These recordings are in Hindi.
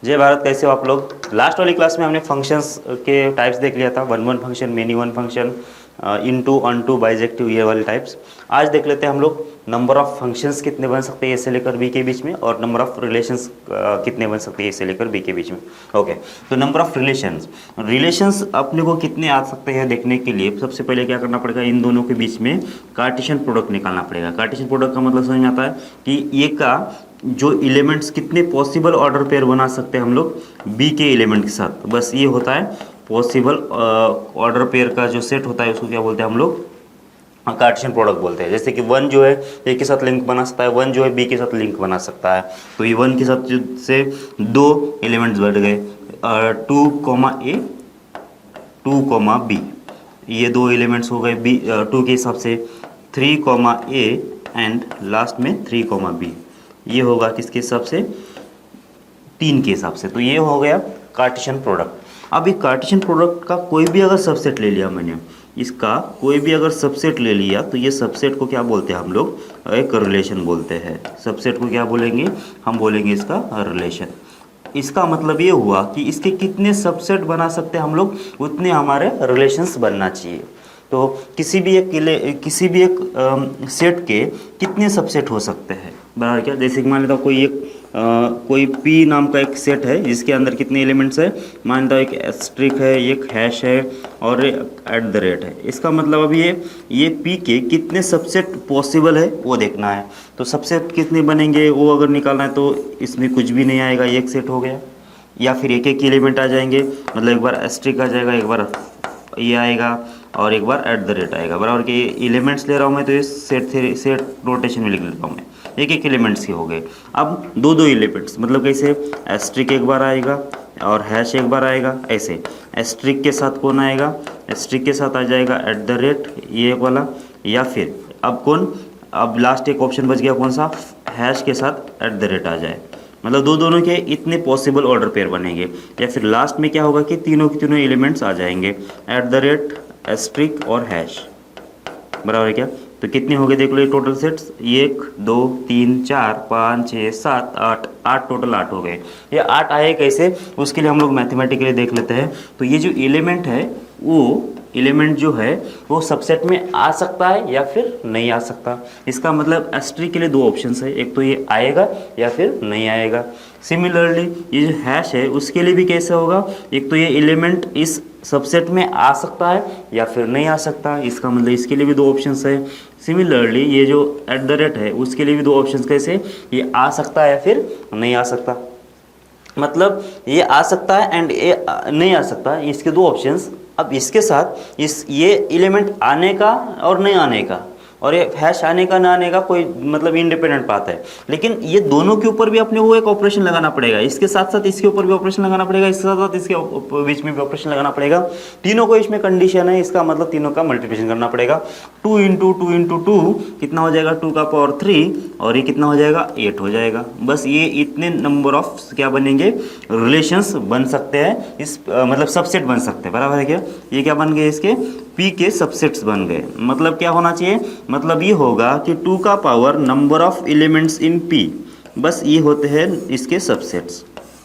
जय भारत, कैसे हो आप लोग। लास्ट वाली क्लास में हमने फंक्शंस के टाइप्स देख लिया था, one one function, many one function, into, onto, bijective, ये वाले टाइप्स। आज देख लेते हैं हम लोग नंबर ऑफ फंक्शंस कितने बन सकते हैं ए से लेकर बी के बीच में, और नंबर ऑफ रिलेशंस कितने बन सकते हैं ए से लेकर बी के बीच में। ओके, तो नंबर ऑफ रिलेशंस अपने को कितने आ सकते हैं देखने के लिए सबसे पहले क्या करना पड़ेगा, इन दोनों के बीच में कार्टेशियन प्रोडक्ट निकालना पड़ेगा। कार्टेशियन प्रोडक्ट का मतलब समझ में आता है कि ये का जो एलिमेंट्स कितने पॉसिबल ऑर्डर पेयर बना सकते हैं हम लोग बी के एलिमेंट के साथ, बस ये होता है पॉसिबल ऑर्डर पेयर का जो सेट होता है उसको क्या बोलते हैं हम लोग, कार्टेशियन प्रोडक्ट बोलते हैं। जैसे कि वन जो है ए के साथ लिंक बना सकता है, वन जो है बी के साथ लिंक बना सकता है। तो ये वन के साथ से दो एलिमेंट्स बढ़ गए, 2, ए 2, बी, ये दो एलिमेंट्स हो गए बी 2 के हिसाब से, 3, ए एंड लास्ट में 3, बी, ये होगा किसके हिसाब से, 3 के हिसाब से। तो ये हो गया कार्टेशियन प्रोडक्ट। अब ये कार्टेशियन प्रोडक्ट का कोई भी अगर सबसेट ले लिया मैंने, इसका कोई भी अगर सबसेट ले लिया तो ये सबसेट को क्या बोलते हैं हम लोग, एक रिलेशन बोलते हैं। सबसेट को क्या बोलेंगे, हम बोलेंगे इसका रिलेशन। इसका मतलब ये हुआ कि इसके कितने सबसेट बना सकते हैं हम लोग, उतने हमारे रिलेशंस बनना चाहिए। तो किसी भी एक सेट के कितने सबसेट हो सकते हैं बराबर क्या, जैसे कि मान लेता हूँ कोई P नाम का एक सेट है जिसके अंदर कितने एलिमेंट्स है, मान लेता हूँ एक एस्ट्रिक है, एक हैश है और एट द रेट है। इसका मतलब अब ये P के कितने सबसेट पॉसिबल है वो देखना है। तो सबसेट कितने बनेंगे वो अगर निकालना है तो इसमें कुछ भी नहीं आएगा, एक सेट हो गया, या फिर एक एक एलिमेंट आ जाएंगे, मतलब एक बार एस्ट्रिक आ जाएगा, एक बार ये आएगा और एक बार एट द रेट आएगा बराबर कि एलिमेंट्स ले रहा हूँ मैं, तो ये सेट रोटेशन में लिख लेता हूँ मैं, एक एक एलिमेंट्स के हो गए। अब दो दो एलिमेंट्स मतलब कैसे, एस्ट्रिक एक बार आएगा और हैश एक बार आएगा, ऐसे एस्ट्रिक के साथ कौन आएगा, एस्ट्रिक के साथ आ जाएगा एट द रेट ये वाला, या फिर अब लास्ट एक ऑप्शन बच गया कौन सा, हैश के साथ एट द रेट आ जाए, मतलब दोनों के इतने पॉसिबल ऑर्डर पेयर बनेंगे। या फिर लास्ट में क्या होगा कि तीनों के तीनों एलिमेंट्स आ जाएंगे, एट द रेट, एस्ट्रिक और हैश, बराबर है क्या। तो कितने हो गए देख लो ये टोटल सेट्स, 1 2 3 4 5 6 7 8 टोटल 8 हो गए। ये 8 आए कैसे, उसके लिए हम लोग मैथमेटिकली देख लेते हैं। तो ये जो एलिमेंट है वो एलिमेंट जो है वो सबसेट में आ सकता है या फिर नहीं आ सकता। इसका मतलब एस्ट्रिक के लिए दो ऑप्शंस है, एक तो ये आएगा या फिर नहीं आएगा। सिमिलरली ये जो हैश है उसके लिए भी कैसे होगा, एक तो ये एलिमेंट इस सबसेट में आ सकता है या फिर नहीं आ सकता, इसका मतलब इसके लिए भी दो ऑप्शंस है। सिमिलरली ये जो एट द रेट है उसके लिए भी दो ऑप्शंस, कैसे, ये आ सकता है या फिर नहीं आ सकता, मतलब ये आ सकता है एंड ये नहीं आ सकता, इसके दो ऑप्शंस। अब इसके साथ ये एलिमेंट आने का और नहीं आने का, और ये हैश आने का ना आने का कोई मतलब इंडिपेंडेंट बात है, लेकिन ये दोनों के ऊपर भी अपने को एक ऑपरेशन लगाना पड़ेगा, इसके साथ साथ इसके ऊपर भी ऑपरेशन लगाना पड़ेगा, इसके साथ साथ इसके बीच में भी ऑपरेशन लगाना पड़ेगा। तीनों को इसमें कंडीशन है, इसका मतलब तीनों का मल्टीप्लिकेशन करना पड़ेगा। 2 × 2 कितना हो जाएगा, 2⁴, और ये कितना हो जाएगा, 8 हो जाएगा। बस ये इतने नंबर ऑफ क्या बनेंगे, रिलेशंस बन सकते हैं, इस मतलब सबसेट बन सकते हैं, बराबर है क्या। ये क्या बन गए, इसके P के सबसेट्स बन गए। मतलब क्या होना चाहिए, मतलब ये होगा कि 2 number of elements in P, बस ये होते हैं इसके सबसेट्स,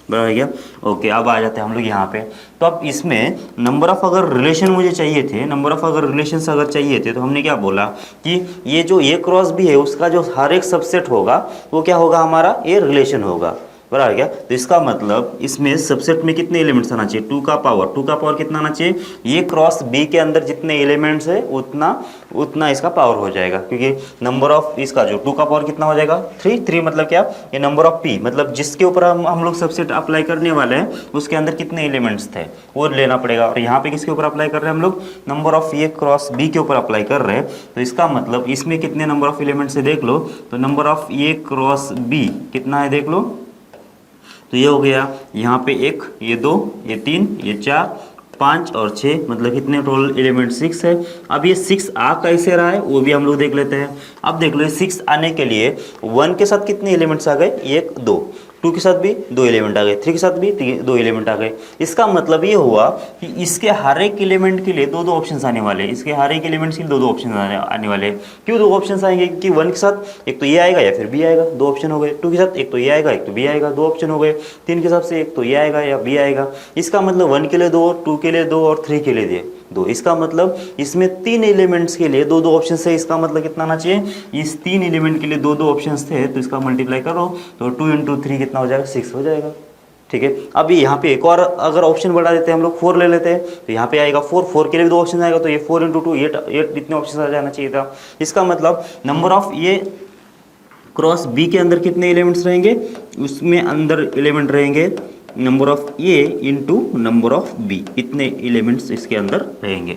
बराबर है क्या। ओके, अब आ जाते हैं हम लोग यहाँ पे। तो अब इसमें नंबर ऑफ अगर रिलेशन मुझे चाहिए थे, नंबर ऑफ अगर रिलेशंस अगर चाहिए थे, तो हमने क्या बोला कि ये जो A क्रॉस B है उसका जो हर एक सबसेट होगा वो क्या होगा, हमारा ये रिलेशन होगा, बराबर क्या। तो इसका मतलब इसमें सबसेट में कितने एलिमेंट्स आना चाहिए, 2 कितना आना चाहिए, ये क्रॉस बी के अंदर जितने एलिमेंट्स है उतना इसका पावर हो जाएगा, क्योंकि नंबर ऑफ इसका जो 2 कितना हो जाएगा, 3 मतलब क्या, ये नंबर ऑफ P मतलब जिसके ऊपर हम लोग सबसेट अप्लाई करने वाले हैं उसके अंदर कितने एलिमेंट्स थे वो लेना पड़ेगा। और यहाँ पे किसके ऊपर अप्लाई कर रहे हैं हम लोग, number of A cross B के ऊपर अप्लाई कर रहे हैं। तो इसका मतलब इसमें कितने नंबर ऑफ एलिमेंट्स है देख लो, तो number of A cross B कितना है देख लो, तो ये हो गया यहाँ पे 1, ये 2, ये 3, ये 4, 5 और 6, मतलब कितने टोटल एलिमेंट 6 है। अब ये 6 आ कैसे रहा है वो भी हम लोग देख लेते हैं। अब देख लो 6 आने के लिए 1 के साथ कितने एलिमेंट्स आ गए, 1 2, 2 के साथ भी 2 एलिमेंट आ गए, 3 के साथ भी 2 एलिमेंट आ गए। इसका मतलब ये हुआ कि इसके हर एक एलिमेंट के लिए 2 ऑप्शंस आने वाले हैं, इसके हर एक एलिमेंट्स के लिए 2 ऑप्शन आने वाले हैं। क्यों 2 ऑप्शंस आएंगे? क्योंकि 1 के साथ एक तो ये आएगा या फिर बी आएगा, 2 ऑप्शन हो गए। 2 के साथ एक तो ये आएगा एक तो बी आएगा, 2 ऑप्शन हो गए। 3 के हिसाब से एक तो ये आएगा या बी आएगा। इसका मतलब 1 के लिए 2, 2 के लिए 2 और 3 के लिए 2। इसका मतलब इसमें 3 एलिमेंट्स के लिए 2 ऑप्शन है। इसका मतलब कितना आना चाहिए? इस 3 एलिमेंट के लिए 2 ऑप्शंस थे, तो इसका मल्टीप्लाई करो तो 2 × 3 कितना हो जाएगा? 6 हो जाएगा। ठीक है, अब यहाँ पे एक और अगर ऑप्शन बढ़ा देते हैं हम लोग, 4 ले लेते हैं, तो यहाँ पे आएगा 4 के लिए भी 2 ऑप्शन आएगा, तो ये 4 × 2 8 इतने ऑप्शन आ जाना चाहिए था। इसका मतलब नंबर ऑफ ये क्रॉस बी के अंदर कितने एलिमेंट्स रहेंगे? उसमें अंदर एलिमेंट रहेंगे number of A into number of B, इतने एलिमेंट्स इसके अंदर रहेंगे।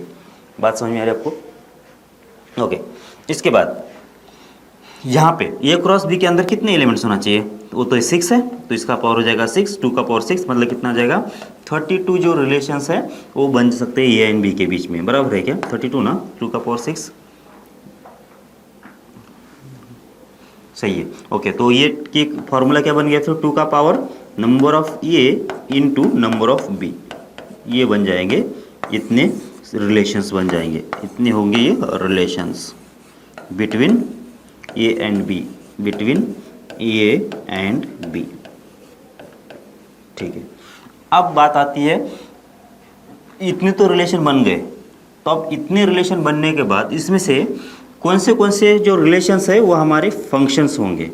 बात समझ में आ रही है आपको? ओके, इसके बाद यहाँ पे ए क्रॉस बी के अंदर कितने एलिमेंट्स होना चाहिए? वो तो 6 है, तो इसका पावर हो जाएगा 6, 2 का पावर 6, मतलब कितना आ जाएगा? 32 जो रिलेशंस है वो बन सकते हैं ए एंड बी के बीच में। बराबर है क्या? 32 ना, 2 का पावर 6 सही है। ओके, तो ये की फॉर्मूला क्या बन गया? फिर 2 का power number of A into number of B, ये बन जाएंगे, इतने रिलेशंस बन जाएंगे, इतने होंगे ये relations between A and B, between A and B. ठीक है, अब बात आती है, इतने तो रिलेशन बन गए, तो अब इतने रिलेशन बनने के बाद इसमें से कौन से जो रिलेशंस है वो हमारे फंक्शंस होंगे,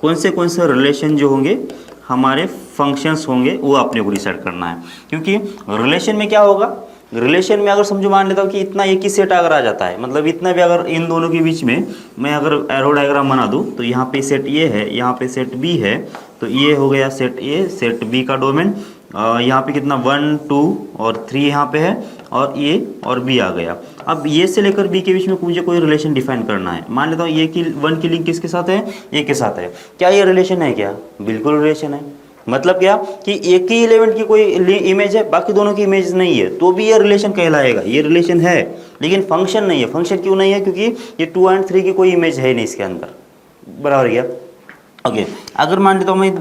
कौन से रिलेशन जो होंगे हमारे फंक्शंस होंगे, वो अपने को डिसाइड करना है। क्योंकि रिलेशन में क्या होगा? रिलेशन में अगर समझो, मान लेता हूँ कि इतना एक ही सेट अगर आ जाता है, मतलब इतना भी अगर इन दोनों के बीच में मैं अगर एरो डायग्राम बना दूँ, तो यहाँ पे सेट ए है, यहाँ पे सेट बी है, तो ये हो गया सेट ए, सेट बी का डोमेन। यहाँ पे कितना 1 2 और 3 यहाँ पे है, और ए और बी आ गया। अब ए से लेकर बी के बीच में मुझे कोई रिलेशन डिफाइन करना है। मान लेता हूँ ए की 1 की लिंक किसके साथ है? ए के साथ है। क्या ये रिलेशन है? क्या बिल्कुल रिलेशन है। मतलब क्या कि एक ही एलिमेंट की कोई इमेज है, बाकी दोनों की इमेज नहीं है, तो भी ये रिलेशन कहलाएगा। ये रिलेशन है लेकिन फंक्शन नहीं है। फंक्शन क्यों नहीं है? क्योंकि ये 2 और 3 की कोई इमेज है नहीं इसके अंदर। बराबर गया? ओके, अगर मान लेता हूँ मैं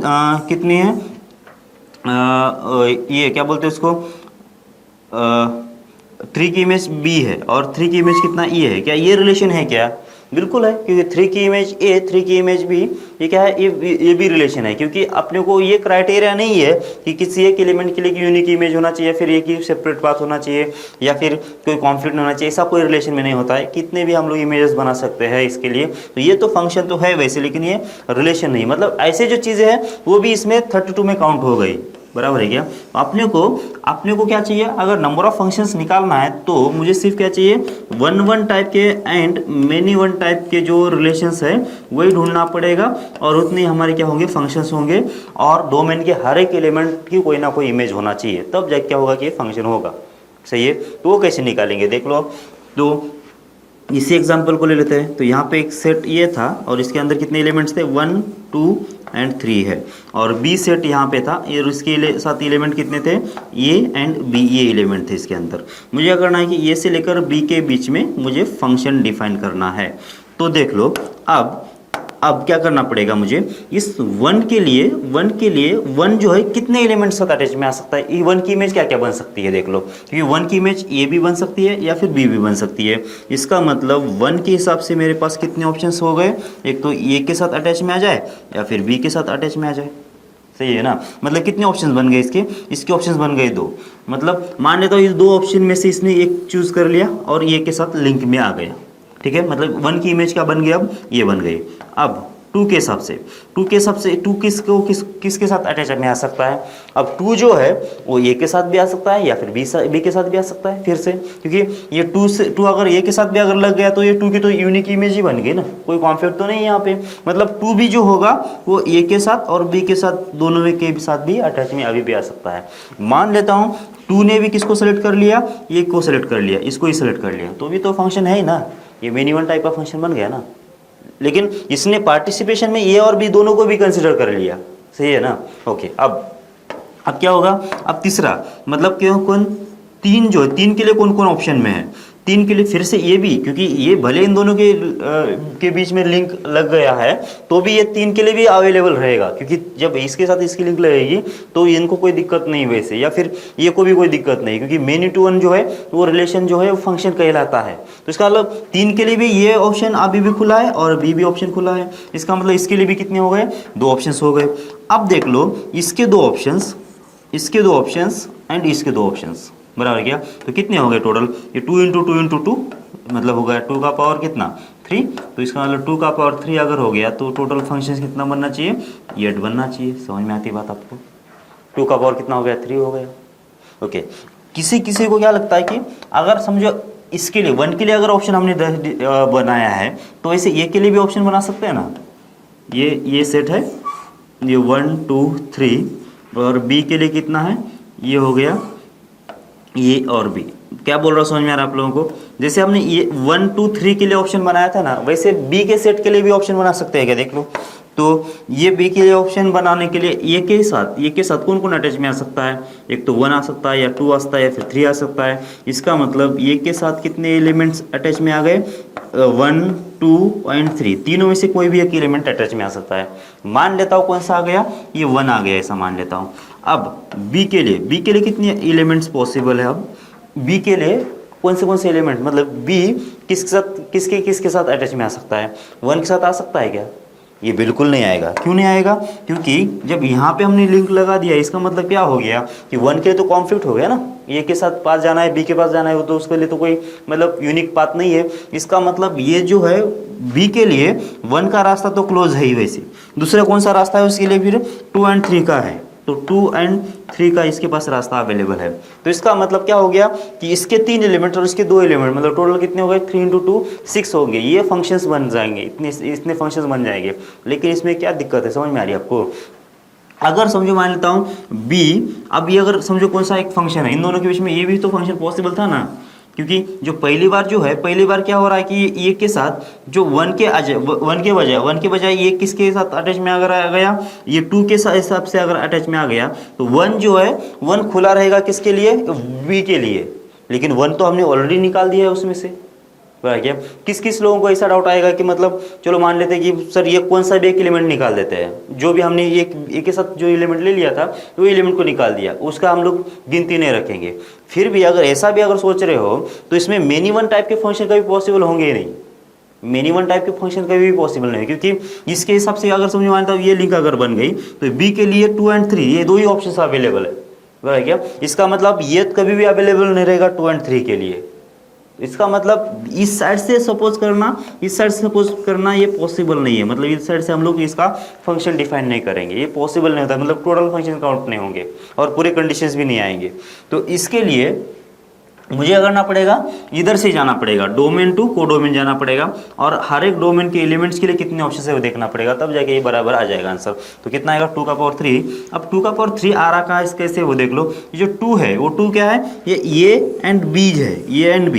कितनी है, ये क्या बोलते हैं उसको, 3 की इमेज बी है और 3 की इमेज कितना ए है। क्या ये रिलेशन है? क्या बिल्कुल है, क्योंकि 3 की इमेज ए, 3 की इमेज बी, ये क्या है? ये भी रिलेशन है। क्योंकि अपने को ये क्राइटेरिया नहीं है कि किसी एक एलिमेंट के लिए यूनिक इमेज होना चाहिए, फिर एक ही सेपरेट पाथ होना चाहिए, या फिर कोई कॉन्फ्लिक्ट होना चाहिए। ऐसा कोई रिलेशन में नहीं होता है, कितने भी हम लोग इमेजेस बना सकते हैं इसके लिए। तो ये तो फंक्शन तो है वैसे, लेकिन ये रिलेशन नहीं। मतलब ऐसे जो चीज़ें हैं वो भी इसमें 32 में काउंट हो गई। बराबर है क्या? अपने को क्या चाहिए? अगर नंबर ऑफ फंक्शंस निकालना है तो मुझे सिर्फ क्या चाहिए? 1 टाइप के एंड मेनी 1 टाइप के जो रिलेशंस है वही ढूंढना पड़ेगा, और उतने हमारे क्या होंगे? फंक्शंस होंगे, और डोमेन के हर एक एलिमेंट की कोई ना कोई इमेज होना चाहिए, तब जाके क्या होगा कि ये फंक्शन होगा। सही है? तो वो कैसे निकालेंगे देख लो आप। तो इसी एग्जाम्पल को ले लेते हैं। तो यहाँ पे एक सेट ये था और इसके अंदर कितने एलिमेंट्स थे? 1 2 एंड 3 है, और बी सेट यहाँ पे था, और इसके साथ एलिमेंट कितने थे? ए एंड बी, ये एलिमेंट थे इसके अंदर। मुझे क्या करना है कि ए से लेकर बी के बीच में मुझे फंक्शन डिफाइन करना है। तो देख लो, अब क्या करना पड़ेगा मुझे? इस 1 के लिए 1 जो है कितने एलिमेंट्स साथ अटैच में आ सकता है? ये 1 की इमेज क्या क्या बन सकती है देख लो, क्योंकि 1 की इमेज ए भी बन सकती है या फिर बी भी बन सकती है। इसका मतलब 1 के हिसाब से मेरे पास कितने ऑप्शंस हो गए? एक तो ए के साथ अटैच में आ जाए या फिर बी के साथ अटैच में आ जाए। सही है ना? मतलब कितने ऑप्शंस बन गए इसके ऑप्शंस बन गए 2। मतलब मान लेता हूँ इस 2 ऑप्शन में से इसने एक चूज कर लिया और ए के साथ लिंक में आ गया। ठीक है, मतलब 1 की इमेज क्या बन गई? अब ये बन गई। अब 2 के हिसाब से 2 किसके साथ अटैच में आ सकता है? अब 2 जो है वो ए के साथ भी आ सकता है या फिर बी के साथ भी आ सकता है फिर से, क्योंकि ये 2 अगर ए के साथ भी अगर लग गया तो ये 2 की तो यूनिक इमेज ही बन गई ना, कोई कॉन्फ्लिक्ट तो नहीं है यहाँ पे। मतलब 2 भी जो होगा वो ए के साथ और बी के साथ, दोनों के साथ भी अटैच में अभी भी आ सकता है। मान लेता हूँ 2 ने भी किसको सेलेक्ट कर लिया? ए को सेलेक्ट कर लिया, इसको ही सेलेक्ट कर लिया, तो भी तो फंक्शन है ही ना, ये मेनी 1 टाइप का फंक्शन बन गया ना। लेकिन इसने पार्टिसिपेशन में ए और बी दोनों को भी कंसिडर कर लिया। सही है ना? ओके, अब क्या होगा? अब तीसरा, मतलब क्यों 3 जो है, 3 के लिए कौन कौन ऑप्शन में है? 3 के लिए फिर से ये भी, क्योंकि ये भले इन दोनों के बीच में लिंक लग गया है तो भी ये 3 के लिए भी अवेलेबल रहेगा, क्योंकि जब इसके साथ इसकी लिंक लगेगी तो इनको कोई दिक्कत नहीं वैसे, या फिर ये को भी कोई दिक्कत नहीं, क्योंकि मेनी टू वन जो है वो रिलेशन जो है वो फंक्शन कहलाता है। तो इसका मतलब 3 के लिए भी ये ऑप्शन अभी भी खुला है और बी भी ऑप्शन खुला है। इसका मतलब इसके लिए भी कितने हो गए, 2 ऑप्शन हो गए। अब देख लो इसके 2 ऑप्शंस, इसके 2 ऑप्शंस एंड इसके 2 ऑप्शंस, बराबर क्या, तो कितने हो गए टोटल, ये 2 इंटू 2 इंटू 2 मतलब हो गया 2 का पावर कितना 3, तो इसका मतलब 2 का पावर 3 अगर हो गया तो टोटल फंक्शन कितना बनना चाहिए, 8 बनना चाहिए। समझ में आती बात आपको, 2 का पावर कितना हो गया, 3 हो गया। ओके, किसी किसी को क्या लगता है कि अगर समझो इसके लिए 1 के लिए अगर ऑप्शन हमने बनाया है तो ऐसे ए के लिए भी ऑप्शन बना सकते हैं ना, ये सेट है, ये 1 2 3 और बी के लिए कितना है, ये हो गया ये और बी। क्या बोल रहा हूँ समझ में आ रहा है आप लोगों को, जैसे हमने ये 1 2 3 के लिए ऑप्शन बनाया था ना, वैसे बी के सेट के लिए भी ऑप्शन बना सकते हैं क्या, देख लो। तो ये बी के लिए ऑप्शन बनाने के लिए ये के साथ कौन कौन अटैच में आ सकता है, एक तो 1 आ सकता है या 2 आ सकता है या फिर 3 आ सकता है। इसका मतलब ये के साथ कितने एलिमेंट्स अटैच में आ गए, 1 2 एंड 3, तीनों में से कोई भी एक एलिमेंट अटैच में आ सकता है। मान लेता हूँ कौन सा आ गया, ये 1 आ गया, ऐसा मान लेता हूँ। अब बी के लिए कितने एलिमेंट्स पॉसिबल है, अब बी के लिए कौन से एलिमेंट, मतलब बी किसके साथ अटैच में आ सकता है, 1 के साथ आ सकता है क्या, ये बिल्कुल नहीं आएगा। क्यों नहीं आएगा, क्योंकि जब यहाँ पे हमने लिंक लगा दिया इसका मतलब क्या हो गया कि 1 के लिए तो कॉन्फ्लिक्ट हो गया ना, ए के साथ पास जाना है बी के पास जाना है, तो उसके लिए तो कोई मतलब यूनिक पाथ नहीं है। इसका मतलब ये जो है बी के लिए 1 का रास्ता तो क्लोज है ही, वैसे दूसरा कौन सा रास्ता है उसके लिए, फिर 2 एंड 3 का है, तो 2 एंड 3 का इसके पास रास्ता अवेलेबल है। तो इसका मतलब क्या हो गया कि इसके 3 एलिमेंट और इसके 2 एलिमेंट मतलब टोटल कितने हो गए, 3 इंटू 2 6 होंगे, ये फंक्शंस बन जाएंगे, इतने फंक्शंस बन जाएंगे। लेकिन इसमें क्या दिक्कत है, समझ में आ रही है आपको, अगर समझो मान लेता हूँ बी, अब ये अगर समझो कौन सा एक फंक्शन है, इन दोनों के बीच में ये भी तो फंक्शन पॉसिबल था ना, क्योंकि जो पहली बार क्या हो रहा है कि ये के साथ जो 1 के बजाय ये किसके साथ अटैच में अगर आ गया, ये 2 के हिसाब से अगर अटैच में आ गया तो 1 जो है 1 खुला रहेगा किसके लिए, बी के लिए, लेकिन 1 तो हमने ऑलरेडी निकाल दिया है उसमें से, बराबर क्या। किस लोगों को ऐसा डाउट आएगा कि मतलब चलो मान लेते हैं कि सर ये कौन सा भी एक एलिमेंट निकाल देते हैं, जो भी हमने एक के साथ जो एलिमेंट ले लिया था वो एलिमेंट को निकाल दिया, उसका हम लोग गिनती नहीं रखेंगे। फिर भी अगर ऐसा भी अगर सोच रहे हो तो इसमें मेनी वन टाइप के फंक्शन कभी पॉसिबल होंगे ही नहीं, मेनी वन टाइप के फंक्शन कभी भी पॉसिबल नहीं, क्योंकि इसके हिसाब से अगर समझ मानता हूँ ये लिंक अगर बन गई तो बी के लिए 2 एंड 3 ये 2 ही ऑप्शन अवेलेबल है, बराबर क्या। इसका मतलब ये कभी भी अवेलेबल नहीं रहेगा 2 एंड 3 के लिए। इसका मतलब इस साइड से सपोज करना ये पॉसिबल नहीं है, मतलब इस साइड से हम लोग इसका फंक्शन डिफाइन नहीं करेंगे, ये पॉसिबल नहीं होता, मतलब टोटल फंक्शन काउंट नहीं होंगे और पूरे कंडीशंस भी नहीं आएंगे। तो इसके लिए मुझे करना पड़ेगा, इधर से जाना पड़ेगा, डोमेन टू कोडोमेन जाना पड़ेगा और हर एक डोमेन के एलिमेंट्स के लिए कितने ऑप्शन है वो देखना पड़ेगा, तब जाके ये बराबर आ जाएगा आंसर। तो कितना आएगा 2 का पावर 3। अब 2 का पावर 3 आ रहा है कैसे वो देख लो, ये जो 2 है वो 2 क्या है, ये एंड बीज है, ये एंड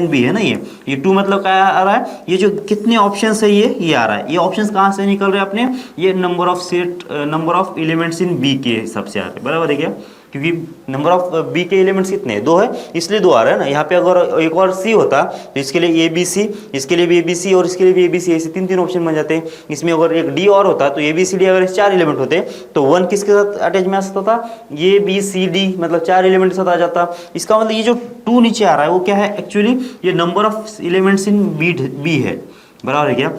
बी है ना, ये 2 मतलब क्या आ रहा है, ये जो कितने ऑप्शन है ये आ रहा है, ये ऑप्शन कहाँ से निकल रहे हैं अपने, ये number of elements in B के हिसाब से आ रहे हैं, बराबर है क्या, क्योंकि नंबर ऑफ बी के एलिमेंट्स कितने हैं, 2 है, इसलिए 2 आ रहा है ना। यहाँ पे अगर एक और सी होता तो इसके लिए ए बी सी, इसके लिए भी ए बी सी और इसके लिए भी ए बी सी, ऐसे 3 ऑप्शन बन जाते हैं। इसमें अगर एक डी और होता तो ए बी सी डी अगर 4 एलिमेंट होते तो 1 किसके साथ अटैच में आ सकता था, ए बी सी डी मतलब 4 एलिमेंट के साथ आ जाता। इसका मतलब ये जो 2 नीचे आ रहा है वो क्या है, एक्चुअली ये number of elements in B है, बराबर है क्या।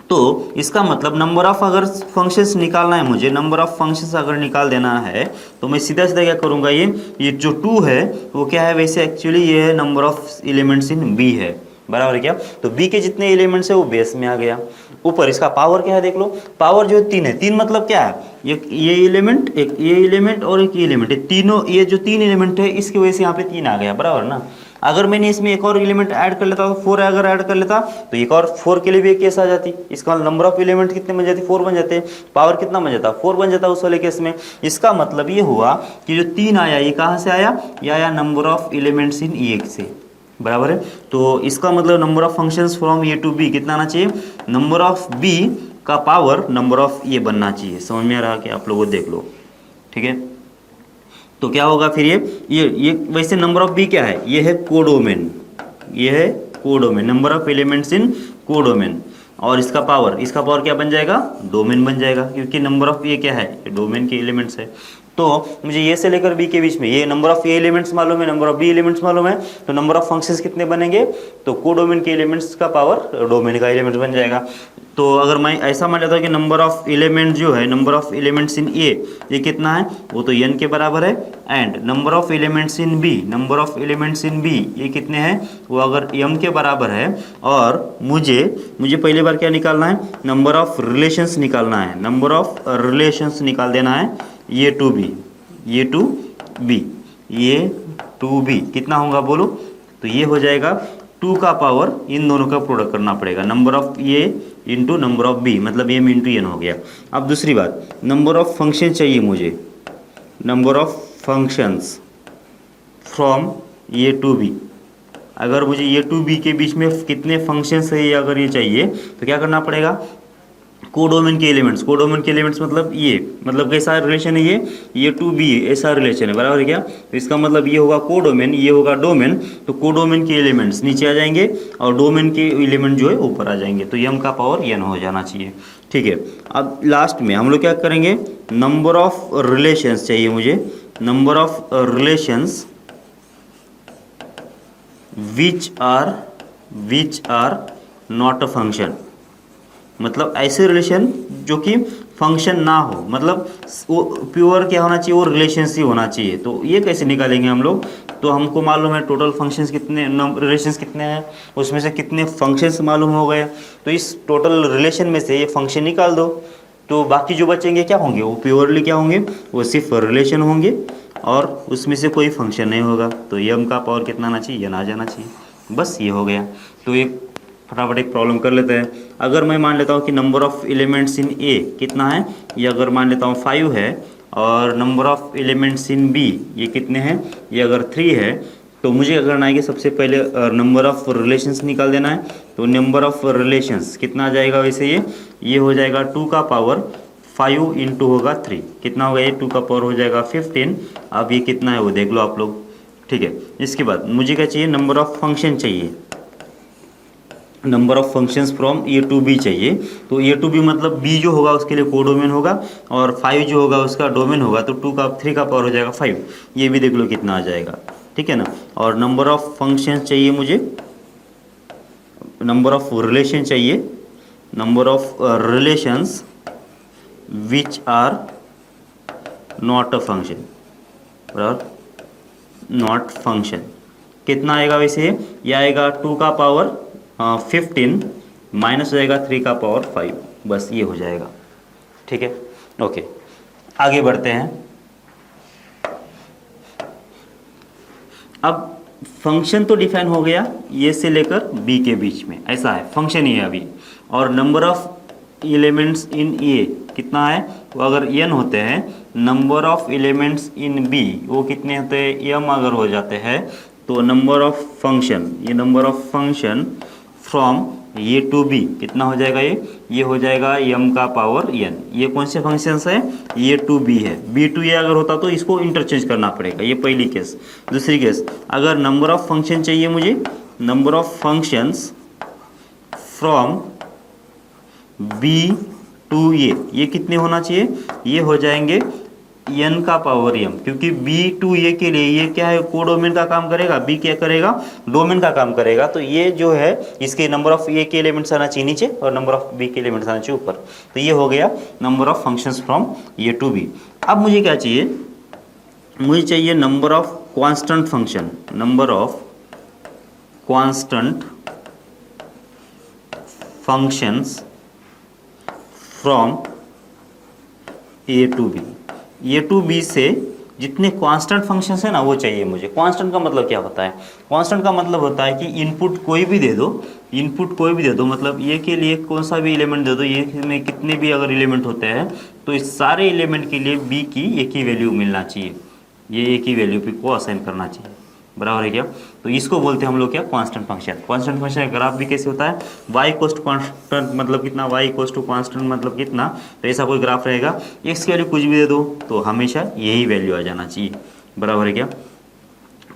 तो इसका मतलब नंबर ऑफ अगर फंक्शंस निकालना है मुझे, नंबर ऑफ फंक्शंस अगर निकाल देना है तो मैं सीधा क्या करूँगा, ये जो 2 है वो क्या है, वैसे एक्चुअली ये है number of elements in B है, बराबर है क्या। तो बी के जितने एलिमेंट्स है वो बेस में आ गया। ऊपर इसका पावर क्या है देख लो, पावर जो 3 है, 3 मतलब क्या है, ये एलिमेंट, एक ये एलिमेंट और एक ये एलिमेंट है, तीनों ये जो 3 एलिमेंट है इसकी वजह से यहाँ पे 3 आ गया, बराबर ना। अगर मैंने इसमें एक और एलिमेंट ऐड कर लेता तो 4 अगर ऐड कर लेता तो एक और 4 के लिए भी एक केस आ जाती, इसका नंबर ऑफ एलिमेंट कितने बन जाती, 4 बन जाते, पावर कितना बन जाता, 4 बन जाता उस वाले केस में। इसका मतलब ये हुआ कि जो 3 आया ये कहाँ से आया, ये आया number of elements in A से, बराबर है। तो इसका मतलब number of functions from A to B कितना आना चाहिए, नंबर ऑफ बी का पावर नंबर ऑफ ए बनना चाहिए। समझ में आ रहा कि आप लोगों देख लो, ठीक है। तो क्या होगा फिर ये वैसे नंबर ऑफ बी क्या है, ये है कोडोमेन, ये है codomain, number of elements in codomain. और इसका पावर क्या बन जाएगा, डोमेन बन जाएगा, क्योंकि नंबर ऑफ ए क्या है, ये डोमेन के एलिमेंट्स है। तो मुझे ये से लेकर बी के बीच में ये नंबर ऑफ ए एलिमेंट्स मालूम है, नंबर ऑफ बी एलिमेंट्स मालूम है, तो नंबर ऑफ फंक्शंस कितने बनेंगे, तो कोडोमेन के एलिमेंट्स का पावर डोमेन का एलिमेंट बन जाएगा। तो अगर मैं ऐसा मान लेता हूँ कि नंबर ऑफ एलिमेंट जो है, number of elements in A ये कितना है, वो तो n के बराबर है, and number of elements in B, number of elements in B ये कितने हैं, वो अगर m के बराबर है, और मुझे पहली बार क्या निकालना है, नंबर ऑफ रिलेशंस निकालना है, नंबर ऑफ रिलेशंस निकाल देना है, ये टू बी, ये टू बी, ये टू बी कितना होगा बोलो, तो ये हो जाएगा 2 का पावर, इन दोनों का प्रोडक्ट करना पड़ेगा, number of A into number of B, मतलब m इंटू एन हो गया। अब दूसरी बात, नंबर ऑफ फंक्शन चाहिए मुझे, number of functions from A to B. अगर मुझे ए टू बी के बीच में कितने फंक्शंस है अगर ये चाहिए, तो क्या करना पड़ेगा, कोडोमेन के एलिमेंट्स मतलब ये, मतलब कैसा रिलेशन है ये टू बी ऐसा रिलेशन है, बराबर है क्या। तो इसका मतलब ये होगा कोडोमेन, ये होगा डोमेन, तो कोडोमेन के एलिमेंट्स नीचे आ जाएंगे और डोमेन के एलिमेंट जो है ऊपर आ जाएंगे, तो m का पावर n हो जाना चाहिए, ठीक है। अब लास्ट में हम लोग क्या करेंगे, नंबर ऑफ रिलेशंस चाहिए मुझे, number of relations which are not a function, मतलब ऐसे रिलेशन जो कि फंक्शन ना हो, मतलब वो प्योर क्या होना चाहिए, वो रिलेशंस ही होना चाहिए। तो ये कैसे निकालेंगे हम लोग, तो हमको मालूम है टोटल फंक्शंस कितने, रिलेशंस कितने हैं, उसमें से कितने फंक्शंस मालूम हो गए, तो इस टोटल रिलेशन में से ये फंक्शन निकाल दो, तो बाकी जो बचेंगे क्या होंगे, वो प्योरली क्या होंगे, वो सिर्फ रिलेशन होंगे और उसमें से कोई फंक्शन नहीं होगा। तो m का पावर कितना आना चाहिए, n आ जाना चाहिए, बस ये हो गया। तो एक फटाफट एक प्रॉब्लम कर लेते हैं। अगर मैं मान लेता हूँ कि number of elements in A कितना है, ये अगर मान लेता हूँ 5 है, और number of elements in B ये कितने हैं, ये अगर 3 है, तो मुझे करना है कि सबसे पहले नंबर ऑफ रिलेशंस निकाल देना है। तो नंबर ऑफ रिलेशंस कितना आ जाएगा, वैसे ये हो जाएगा 2 का पावर 5 इंटू होगा 3, कितना होगा ये 2 का पावर हो जाएगा 15। अब ये कितना है वो देख लो आप लोग, ठीक है। इसके बाद मुझे क्या चाहिए, नंबर ऑफ फंक्शन चाहिए, number of functions from A to B चाहिए। तो ए टू बी मतलब बी जो होगा उसके लिए कोडोमेन होगा, और 5 जो होगा उसका डोमेन होगा, तो 3 का पावर हो जाएगा 5, ये भी देख लो कितना आ जाएगा, ठीक है ना। और नंबर ऑफ फंक्शंस चाहिए मुझे, नंबर ऑफ रिलेशन चाहिए, number of relations which are not a function, बराबर, नॉट फंक्शन कितना आएगा, वैसे ये आएगा 2 का पावर 15 माइनस हो जाएगा 3 का पावर 5, बस ये हो जाएगा, ठीक है। ओके, आगे बढ़ते हैं। अब फंक्शन तो डिफाइन हो गया ये से लेकर बी के बीच में, ऐसा है फंक्शन ही है अभी। और number of elements in A कितना है, तो अगर n होते हैं, number of elements in B वो कितने होते हैं, m अगर हो जाते हैं, तो नंबर ऑफ फंक्शन, ये number of function from A to B कितना हो जाएगा, ये हो जाएगा m का पावर n। ये कौन से फंक्शंस है, ए टू बी है, बी टू ए अगर होता तो इसको इंटरचेंज करना पड़ेगा, ये पहली केस। दूसरी केस, अगर नंबर ऑफ फंक्शन चाहिए मुझे, number of functions from B to A, ये कितने होना चाहिए, ये हो जाएंगे n का पावर m, क्योंकि b टू a के लिए ये क्या है, कोडोमेन का काम करेगा, b क्या करेगा, डोमेन का काम करेगा। तो ये जो है इसके नंबर ऑफ a के एलिमेंट्स आना चाहिए नीचे और नंबर ऑफ b के एलिमेंट्स आना चाहिए ऊपर। तो ये हो गया number of functions from a to b। अब मुझे क्या चाहिए, मुझे चाहिए number of constant function, number of constant functions from A to B. A to B से जितने कांस्टेंट फंक्शंस है ना वो चाहिए मुझे। कांस्टेंट का मतलब क्या होता है, कांस्टेंट का मतलब होता है कि इनपुट कोई भी दे दो, इनपुट कोई भी दे दो, मतलब ये के लिए कौन सा भी एलिमेंट दे दो, ये में कितने भी अगर एलिमेंट होते हैं तो इस सारे एलिमेंट के लिए बी की एक ही वैल्यू मिलना चाहिए, ये एक ही वैल्यू पे को असाइन करना चाहिए, बराबर है क्या। तो इसको बोलते हैं हम लोग क्या, कांस्टेंट फंक्शन। कांस्टेंट फंक्शन का ग्राफ भी कैसे होता है, y इक्वल्स टू कांस्टेंट मतलब कितना, y इक्वल्स टू कांस्टेंट मतलब कितना, तो ऐसा कोई ग्राफ रहेगा। x की वैल्यू कुछ भी दे दो तो हमेशा यही वैल्यू आ जाना चाहिए, बराबर है क्या।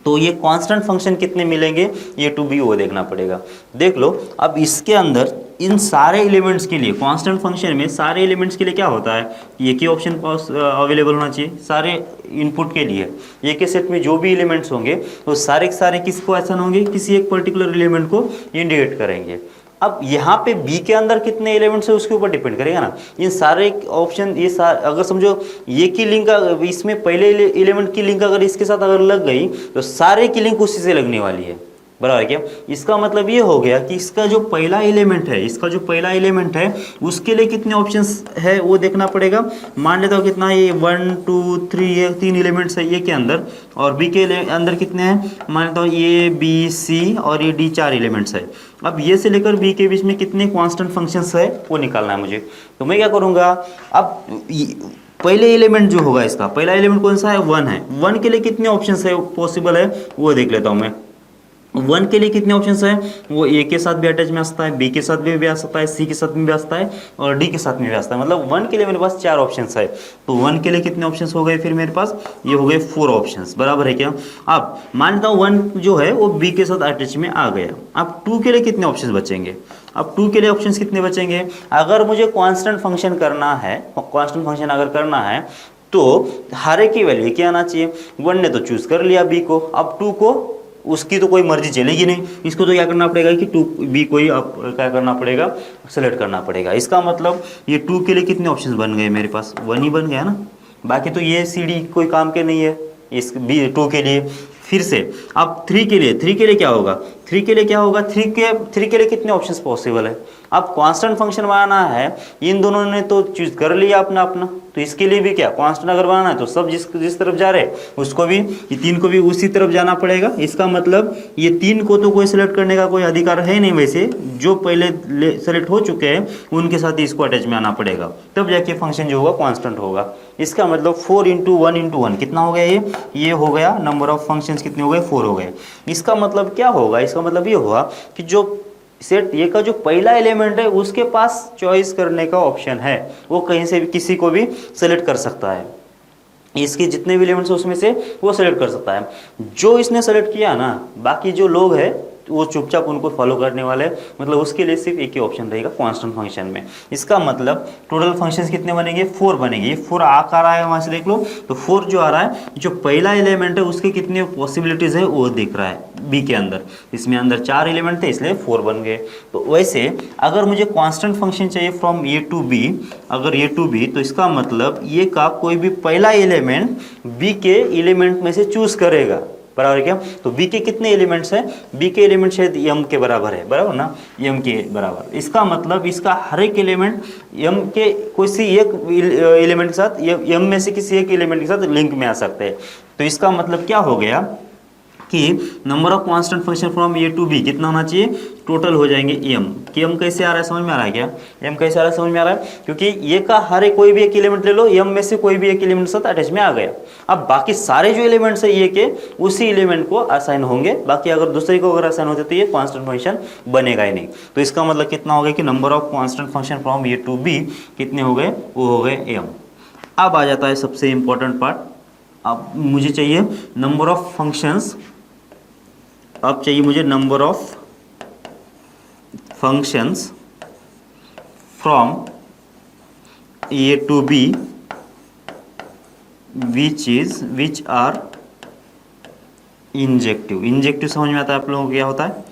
तो ये कांस्टेंट फंक्शन कितने मिलेंगे, ये टू बी वो देखना पड़ेगा। देख लो अब इसके अंदर इन सारे एलिमेंट्स के लिए, कांस्टेंट फंक्शन में सारे एलिमेंट्स के लिए क्या होता है, एक ही ऑप्शन अवेलेबल होना चाहिए सारे इनपुट के लिए। एक के सेट में जो भी एलिमेंट्स होंगे वो सारे के सारे किसको असाइन होंगे, किसी एक पर्टिकुलर एलिमेंट को इंडिकेट करेंगे। अब यहाँ पे बी के अंदर कितने एलिमेंट्स है उसके ऊपर डिपेंड करेगा ना। इन सारे ऑप्शन ये अगर समझो ये की लिंक इसमें पहले एलिमेंट की लिंक अगर इसके साथ अगर लग गई तो सारे की लिंक उसी से लगने वाली है, बराबर क्या। इसका मतलब ये हो गया कि इसका जो पहला एलिमेंट है, इसका जो पहला एलिमेंट है उसके लिए कितने ऑप्शंस है वो देखना पड़ेगा। मान लेता हूँ कितना, ये 1 2 3 ये 3 एलिमेंट्स है ये के अंदर, और बी के अंदर कितने हैं, मान लेता हूँ ए बी सी और ये डी 4 एलिमेंट्स है। अब ये से लेकर बी के बीच में कितने कांस्टेंट फंक्शंस है वो निकालना है मुझे। तो मैं क्या करूँगा, अब पहले एलिमेंट जो होगा इसका पहला एलिमेंट कौन सा है, 1 है। 1 के लिए कितने ऑप्शंस है पॉसिबल है वो देख लेता हूँ मैं। 1 के लिए कितने ऑप्शंस है, वो ए के साथ भी अटैच में आ सकता है, बी के साथ भी आ सकता है, सी के साथ में भी आ सकता है और डी के साथ में भी आ सकता है। मतलब 1 के लिए मेरे पास 4 ऑप्शंस है। तो 1 के लिए कितने ऑप्शंस हो गए फिर मेरे पास, ये हो गए 4 ऑप्शंस, बराबर है क्या। अब मान लेता हूँ 1 जो है वो बी के साथ अटैच में आ गया। अब 2 के लिए कितने ऑप्शंस बचेंगे, अब 2 के लिए ऑप्शंस कितने बचेंगे। अगर मुझे कांस्टेंट फंक्शन करना है, कांस्टेंट फंक्शन अगर करना है तो हर एक की वैल्यू क्या आना चाहिए। 1 ने तो चूज कर लिया बी को, अब 2 को उसकी तो कोई मर्जी चलेगी नहीं, इसको तो क्या करना पड़ेगा कि 2 बी को ही आप क्या करना पड़ेगा, सेलेक्ट करना पड़ेगा। इसका मतलब ये 2 के लिए कितने ऑप्शंस बन गए मेरे पास, 1 ही बन गया ना, बाकी तो ये सी डी कोई काम के नहीं है इस बी 2 के लिए। फिर से अब 3 के लिए क्या होगा, 3 के लिए क्या होगा, 3 के लिए कितने ऑप्शंस पॉसिबल है। अब कांस्टेंट फंक्शन बनाना है, इन दोनों ने तो चूज कर लिया अपना अपना, तो इसके लिए भी क्या कांस्टेंट अगर बनाना है तो सब जिस तरफ जा रहे हैं उसको भी, ये 3 को भी उसी तरफ जाना पड़ेगा। इसका मतलब ये 3 को तो कोई सेलेक्ट करने का कोई अधिकार है नहीं, वैसे जो पहले सेलेक्ट हो चुके हैं उनके साथ ही इसको अटैच में आना पड़ेगा, तब जाके फंक्शन जो होगा कांस्टेंट होगा। इसका मतलब 4 × 1 × 1 कितना हो गया, ये हो गया नंबर ऑफ फंक्शंस कितने हो गए, 4 हो गए। इसका मतलब क्या होगा, इसका मतलब ये होगा कि जो सेट ये का जो पहला एलिमेंट है उसके पास चॉइस करने का ऑप्शन है, वो कहीं से भी किसी को भी सेलेक्ट कर सकता है। इसके जितने भी एलिमेंट्स हैं उसमें से वो सेलेक्ट कर सकता है। जो इसने सेलेक्ट किया ना, बाकी जो लोग हैं वो चुपचाप उनको फॉलो करने वाले, मतलब उसके लिए सिर्फ एक ही ऑप्शन रहेगा कांस्टेंट फंक्शन में। इसका मतलब टोटल फंक्शंस कितने बनेंगे, 4 बनेंगे। ये 4 आ रहा है वहां से देख लो, तो 4 जो आ रहा है, जो पहला एलिमेंट है उसके कितने पॉसिबिलिटीज है वो दिख रहा है बी के अंदर। इसमें अंदर 4 एलिमेंट थे इसलिए 4 बन गए। तो वैसे अगर मुझे कांस्टेंट फंक्शन चाहिए फ्रॉम ए टू बी, अगर ए टू बी, तो इसका मतलब ये का कोई भी पहला एलिमेंट बी के एलिमेंट में से चूज करेगा, बराबर क्या। तो बी के कितने एलिमेंट्स हैं, बी के एलिमेंट शायद एम के बराबर है, बराबर ना, एम के बराबर। इसका मतलब इसका हर एक एलिमेंट एम के किसी एक एलिमेंट के साथ, एम में से किसी एक एलिमेंट के साथ लिंक में आ सकते हैं। तो इसका मतलब क्या हो गया कि number of constant function from A to B कितना होना चाहिए, टोटल हो जाएंगे एम। कि एम कैसे आ रहा है, समझ में आ रहा है क्या, एम कैसे आ रहा है समझ में आ रहा है, क्योंकि ये का हर एक कोई भी एक एलिमेंट ले लो, एम में से कोई भी एक एलिमेंट साथ अटैच में आ गया। अब बाकी सारे जो एलिमेंट्स है ये के उसी एलिमेंट को असाइन होंगे, बाकी अगर दूसरे को अगर असाइन होते तो ये कांस्टेंट फंक्शन बनेगा ही नहीं। तो इसका मतलब कितना हो गया कि number of constant function from A to B कितने हो गए, वो हो गए एम। अब आ जाता है सबसे इंपॉर्टेंट पार्ट, अब मुझे चाहिए नंबर ऑफ फंक्शंस, अब चाहिए मुझे number of functions from A to B which are injective. Injective समझ में आता है आप लोगों को क्या होता है,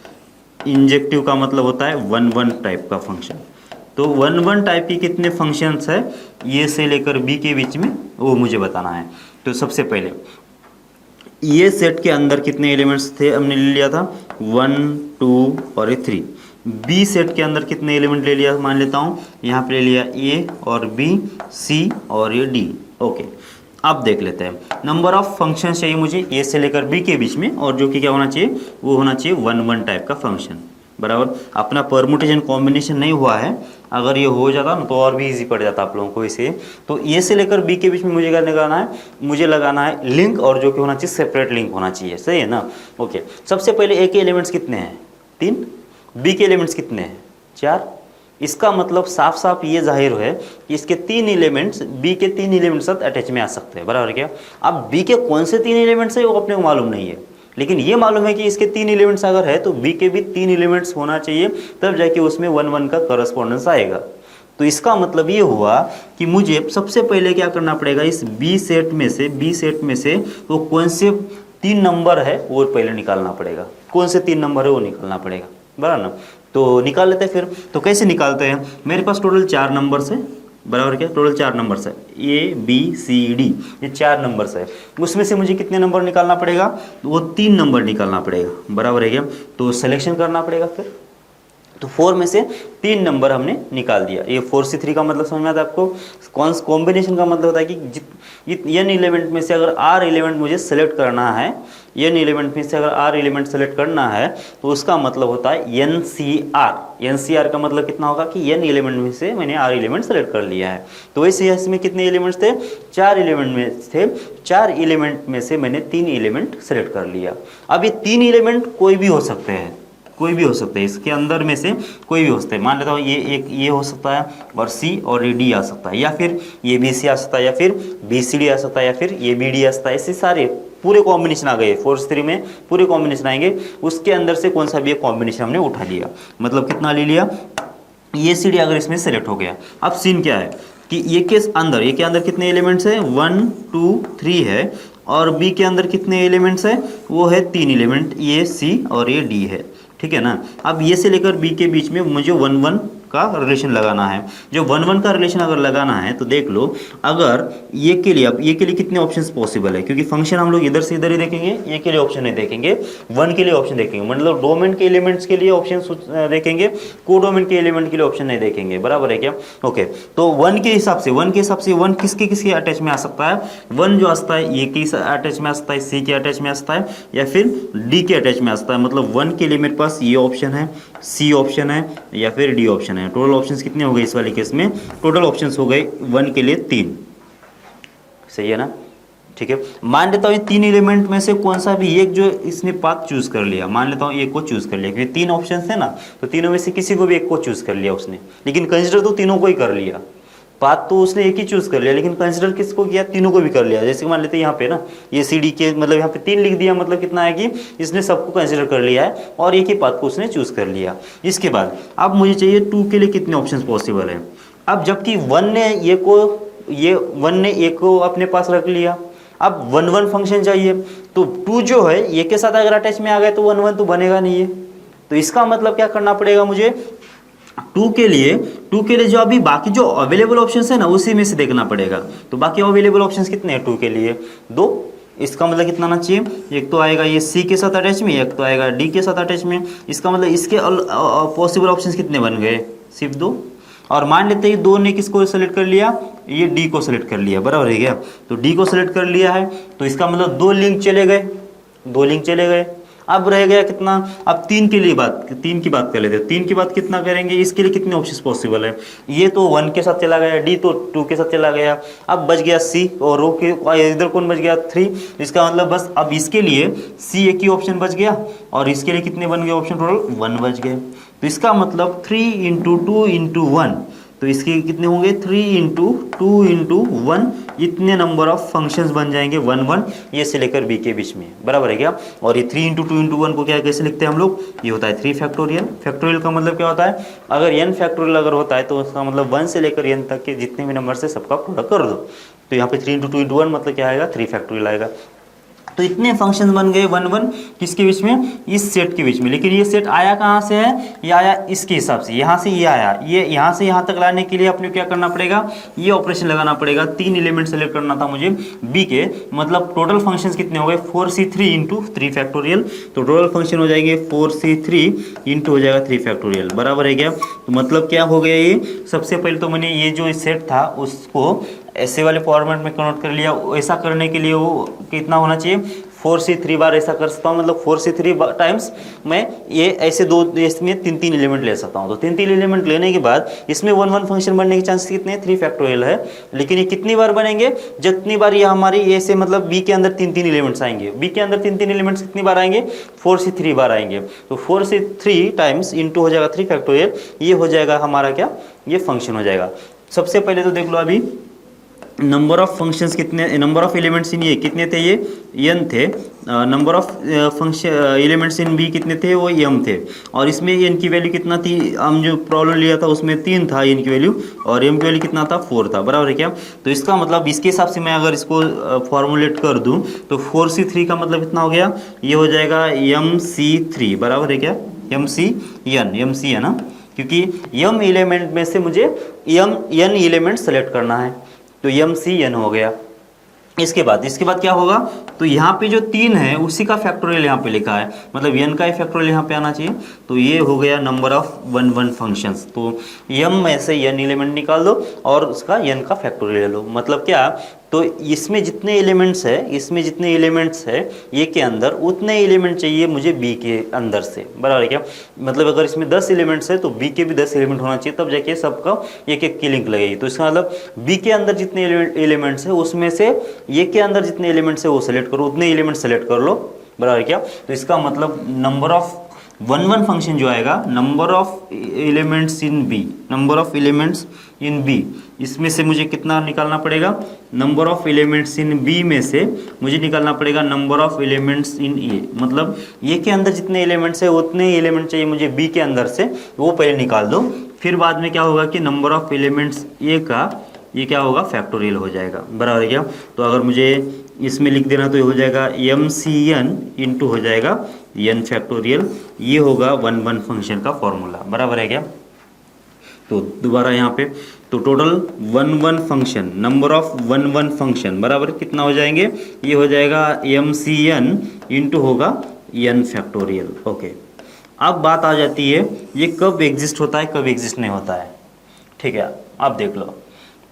इंजेक्टिव का मतलब होता है 1-1 टाइप का फंक्शन। तो 1-1 टाइप की कितने फंक्शंस है ए से लेकर बी के बीच में, वो मुझे बताना है। तो सबसे पहले ये सेट के अंदर कितने एलिमेंट्स थे हमने ले लिया था, 1 2 और 3। बी सेट के अंदर कितने एलिमेंट ले लिया, मान लेता हूँ यहाँ पे ले लिया ए और बी, सी और ये डी। ओके, अब देख लेते हैं नंबर ऑफ फंक्शन चाहिए मुझे ए से लेकर बी के बीच में, और जो कि क्या होना चाहिए, वो होना चाहिए 1-1 टाइप का फंक्शन। बराबर। अपना परमुटेशन कॉम्बिनेशन नहीं हुआ है, अगर ये हो जाता ना तो और भी इजी पड़ जाता आप लोगों को इसे। तो ए से लेकर बी के बीच में मुझे क्या लगाना है, मुझे लगाना है लिंक, और जो कि होना चाहिए सेपरेट लिंक होना चाहिए, सही है ना। ओके, सबसे पहले ए के एलिमेंट्स कितने हैं 3, बी के एलिमेंट्स कितने हैं 4। इसका मतलब साफ साफ ये जाहिर है कि इसके 3 एलिमेंट्स बी के 3 एलिमेंट्स साथ अटैच में आ सकते हैं, बराबर क्या। अब बी के कौन से 3 एलिमेंट्स है वो अपने को मालूम नहीं है, लेकिन ये मालूम है कि इसके 3 एलिमेंट्स अगर है तो बी के भी 3 एलिमेंट्स होना चाहिए, तब जाके उसमें 1 1 का करस्पॉन्डेंस आएगा। तो इसका मतलब ये हुआ कि मुझे सबसे पहले क्या करना पड़ेगा, इस बी सेट में से वो कौन से 3 नंबर है वो पहले निकालना पड़ेगा, कौन से 3 नंबर है वो निकालना पड़ेगा, बराबर ना। तो निकाल लेते हैं फिर। तो कैसे निकालते हैं, मेरे पास टोटल 4 नंबर्स है, बराबर क्या, टोटल 4 नंबर्स है, ए बी सी डी, ये 4 नंबर्स है। उसमें से मुझे कितने नंबर निकालना पड़ेगा, तो वो 3 नंबर निकालना पड़ेगा, बराबर है क्या। तो सिलेक्शन करना पड़ेगा फिर। तो 4 में से 3 नंबर हमने निकाल दिया। ये 4C3 का मतलब समझ में आता है आपको। कॉम्बिनेशन का मतलब होता है कि एन एलिमेंट में से अगर आर एलिमेंट मुझे सेलेक्ट करना है, एन एलिमेंट में से अगर आर एलिमेंट सेलेक्ट करना है तो उसका मतलब होता है NCR। NCR का मतलब कितना होगा कि एन एलिमेंट में से मैंने आर एलिमेंट सेलेक्ट कर लिया है। तो वैसे इसमें कितने एलिमेंट्स थे, 4 एलिमेंट में थे, 4 एलिमेंट में से मैंने 3 एलिमेंट सेलेक्ट कर लिया। अब ये 3 एलिमेंट कोई भी हो सकते हैं, कोई भी हो सकता है, इसके अंदर में से कोई भी हो सकता है। मान लेता हूँ ये एक ये हो सकता है, और सी और ये डी आ सकता है, या फिर ये BC आ सकता है, या फिर BCD आ सकता है, या फिर ये BD आ सकता है। ऐसे सारे पूरे कॉम्बिनेशन आ गए, 4C3 में पूरे कॉम्बिनेशन आएंगे, उसके अंदर से कौन सा भी एक कॉम्बिनेशन हमने उठा लिया। मतलब कितना ले लिया, ये CD अगर इसमें सेलेक्ट हो गया। अब सीन क्या है कि ये के अंदर कितने एलिमेंट्स है, 1 2 3 है, और बी के अंदर कितने एलिमेंट्स है, वो है 3 एलिमेंट, ये सी और ये डी है, ठीक है ना। अब ये से लेकर बी के बीच में मुझे 1 1 का रिलेशन लगाना है। जो 1 1 का रिलेशन अगर लगाना है तो देख लो, अगर ये के लिए, अब ये के लिए कितने ऑप्शंस पॉसिबल है, क्योंकि फंक्शन हम लोग इधर से इधर ही देखेंगे, ये के लिए ऑप्शन नहीं देखेंगे, 1 के लिए ऑप्शन देखेंगे, मतलब डोमेन के एलिमेंट्स के लिए ऑप्शन देखेंगे, कोडोमेन के एलिमेंट के लिए ऑप्शन नहीं देखेंगे, बराबर है क्या। ओके, तो 1 के हिसाब से 1 किसके किसके अटैच में आ सकता है, 1 जो आ सकता है ये के अटैच में आ सकता है, सी के अटैच में आ सकता है, या फिर डी के अटैच में आ सकता है। मतलब 1 के लिए मेरे पास ये ऑप्शन है, सी ऑप्शन है, या फिर डी ऑप्शन है। टोटल ऑप्शंस कितने हो गए इस वाले केस में, टोटल ऑप्शंस हो गए 1 के लिए 3, सही है ना। ठीक है, मान लेता हूँ ये 3 एलिमेंट में से कौन सा भी एक जो इसने पाथ चूज कर लिया, मान लेता हूँ एक को चूज कर लिया, क्योंकि 3 ऑप्शंस थे ना, तो तीनों में से किसी को भी एक को चूज कर लिया उसने, लेकिन कंसिडर तो तीनों को ही कर लिया। पाथ तो उसने एक ही चूज कर लिया, लेकिन कंसिडर किसको किया, तीनों को भी कर लिया। जैसे मान लेते हैं यहाँ पे ना, ये CD के मतलब यहाँ पे 3 लिख दिया, मतलब कितना है कि इसने सबको कंसिडर कर लिया है और एक ही पाथ को उसने चूज कर लिया। इसके बाद अब मुझे चाहिए 2 के लिए कितने ऑप्शंस पॉसिबल है। अब जबकि 1 ने एक को अपने पास रख लिया, अब 1 1 फंक्शन चाहिए, तो 2 जो है ये के साथ अगर अटैच में आ गए तो 1 1 तो बनेगा नहीं है। तो इसका मतलब क्या करना पड़ेगा मुझे, 2 के लिए जो अभी बाकी जो अवेलेबल ऑप्शंस है ना उसी में से देखना पड़ेगा। तो बाकी अवेलेबल ऑप्शंस कितने हैं 2 के लिए, 2। इसका मतलब कितना आना चाहिए, एक तो आएगा ये सी के साथ अटैच में, एक तो आएगा डी के साथ अटैच में। इसका मतलब इसके पॉसिबल ऑप्शंस कितने बन गए, सिर्फ 2। और मान लेते हैं 2 ने किसको सेलेक्ट कर लिया, ये डी को सेलेक्ट कर लिया, बराबर है क्या। तो डी को सेलेक्ट कर लिया है, तो इसका मतलब 2 लिंक चले गए। अब रह गया कितना, अब 3 की बात कर लेते हैं। 3 की बात कितना करेंगे, इसके लिए कितने ऑप्शंस पॉसिबल है, ये तो 1 के साथ चला गया, डी तो 2 के साथ चला गया, अब बच गया सी, और रो के इधर कौन बच गया 3। इसका मतलब बस अब इसके लिए सी एक ही ऑप्शन बच गया, और इसके लिए कितने बन गए ऑप्शन, टोटल 1 बच गए। तो इसका मतलब 3 × 2 × 1, तो इसके कितने होंगे 3 × 2 × 1, इतने नंबर ऑफ फंक्शंस बन जाएंगे 1 1 ये से लेकर बी के बीच में, बराबर है क्या। और ये 3 × 2 × 1 को क्या कैसे लिखते हैं हम लोग, ये होता है 3 फैक्टोरियल। फैक्टोरियल का मतलब क्या होता है, अगर n फैक्टोरियल अगर होता है तो उसका मतलब 1 से लेकर n तक के जितने भी नंबर से सबका प्रोडक्ट कर दो। तो यहाँ पे 3 × 2 × 1 मतलब क्या आएगा, 3 फैक्टोरियल आएगा। तो इतने फंक्शन बन गए 1 1 किसके बीच में, इस सेट के बीच में। लेकिन ये सेट आया कहाँ से है, ये आया इसके हिसाब से, यहाँ से ये आया, ये यहाँ से यहाँ तक लाने के लिए अपने क्या करना पड़ेगा, ये ऑपरेशन लगाना पड़ेगा। 3 एलिमेंट सेलेक्ट करना था मुझे बी के, मतलब टोटल फंक्शंस कितने हो गए 4C3 × 3 फैक्टोरियल। तो टोटल फंक्शन हो जाएंगे 4C3 × हो जाएगा 3 फैक्टोरियल, बराबर है क्या। तो मतलब क्या हो गया, ये सबसे पहले तो मैंने ये जो सेट था उसको ऐसे वाले फॉर्मेट में कन्वर्ट कर लिया। ऐसा करने के लिए वो कितना होना चाहिए, 4c3 बार ऐसा कर सकता हूँ, मतलब 4c3 टाइम्स मैं ये ऐसे दो, इसमें तीन तीन एलिमेंट ले सकता हूँ। तो तीन तीन एलिमेंट लेने के बाद इसमें 1 1 फंक्शन बनने के चांसेस कितने हैं, 3 फैक्टोरियल है। लेकिन ये कितनी बार बनेंगे, जितनी बार ये हमारी ए से मतलब बी के अंदर तीन तीन एलिमेंट्स आएंगे। बी के अंदर तीन तीन एलिमेंट्स कितनी बार आएंगे, 4c3 बार आएंगे। तो 4c3 टाइम्स इंटू हो जाएगा 3 फैक्टोरियल, ये हो जाएगा हमारा क्या, ये फंक्शन हो जाएगा। सबसे पहले तो देख लो अभी नंबर ऑफ फंक्शंस कितने, नंबर ऑफ एलिमेंट्स इन ये कितने थे, ये n थे। Number of function elements in b कितने थे, वो m थे। और इसमें n की वैल्यू कितना थी, हम जो प्रॉब्लम लिया था उसमें 3 था n की वैल्यू, और m की वैल्यू कितना था, 4 था, बराबर है क्या। तो इसका मतलब इसके हिसाब से मैं अगर इसको फॉर्मुलेट कर दूं तो 4c3 का मतलब कितना हो गया, ये हो जाएगा mc3, बराबर है क्या, mc है ना, क्योंकि m एलिमेंट में से मुझे n एलिमेंट सेलेक्ट करना है, तो mcn हो गया। इसके बाद क्या होगा, तो यहाँ पे जो 3 है उसी का फैक्टोरियल यहाँ पे लिखा है, मतलब n का ही फैक्टोरियल यहाँ पे आना चाहिए। तो ये हो गया नंबर ऑफ 1 1 फंक्शंस। तो m में से n एलिमेंट निकाल दो और उसका n का फैक्टोरियल ले लो। मतलब क्या, तो इसमें जितने एलिमेंट्स है ये के अंदर उतने एलिमेंट चाहिए मुझे b के अंदर से, बराबर है क्या। मतलब अगर इसमें 10 एलिमेंट्स है तो b के भी 10 एलिमेंट होना चाहिए, तब जाके सबका एक एक की लिंक लगेगी। तो इसका मतलब b के अंदर जितने एलिमेंट्स है उसमें से ये के अंदर जितने एलिमेंट्स है वो सेलेक्ट करो, उतने एलिमेंट सेलेक्ट कर लो, बराबर है क्या। तो इसका मतलब नंबर ऑफ 1 1 फंक्शन जो आएगा, number of elements in B, इसमें से मुझे कितना निकालना पड़ेगा, number of elements in B में से मुझे निकालना पड़ेगा number of elements in A. मतलब ए के अंदर जितने एलिमेंट्स है उतने एलिमेंट चाहिए मुझे बी के अंदर से, वो पहले निकाल दो। फिर बाद में क्या होगा कि नंबर ऑफ एलिमेंट्स ए का ये क्या होगा, फैक्टोरियल हो जाएगा, बराबर है क्या। तो अगर मुझे इसमें लिख देना तो ये हो जाएगा mcn इंटू हो जाएगा n फैक्टोरियल, ये होगा 1 1 फंक्शन का फॉर्मूला, बराबर है क्या। तो दोबारा यहाँ पे तो total 1 1 function, number of 1 1 function बराबर कितना हो जाएंगे, ये हो जाएगा mcn इंटू होगा n फैक्टोरियल। ओके, अब बात आ जाती है ये कब एग्जिस्ट होता है, कब एग्जिस्ट नहीं होता है। ठीक है, अब देख लो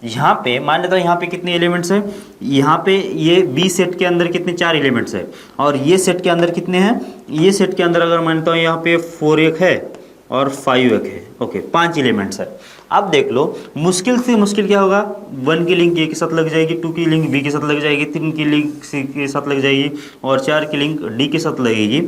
यहाँ पे मान लेता हूँ यहाँ पे कितने एलिमेंट्स हैं, यहाँ पे ये बी सेट के अंदर कितने 4 एलिमेंट्स है, और ये सेट के अंदर कितने हैं, ये सेट के अंदर अगर मानता हूँ यहाँ पे 4 एक है और 5 एक है। ओके, 5 एलिमेंट्स है। अब देख लो मुश्किल से मुश्किल क्या होगा, 1 की लिंक ए के साथ लग जाएगी, 2 की लिंक बी के साथ लग जाएगी, 3 की लिंक सी के साथ लग जाएगी, और 4 की लिंक डी के साथ लगेगी।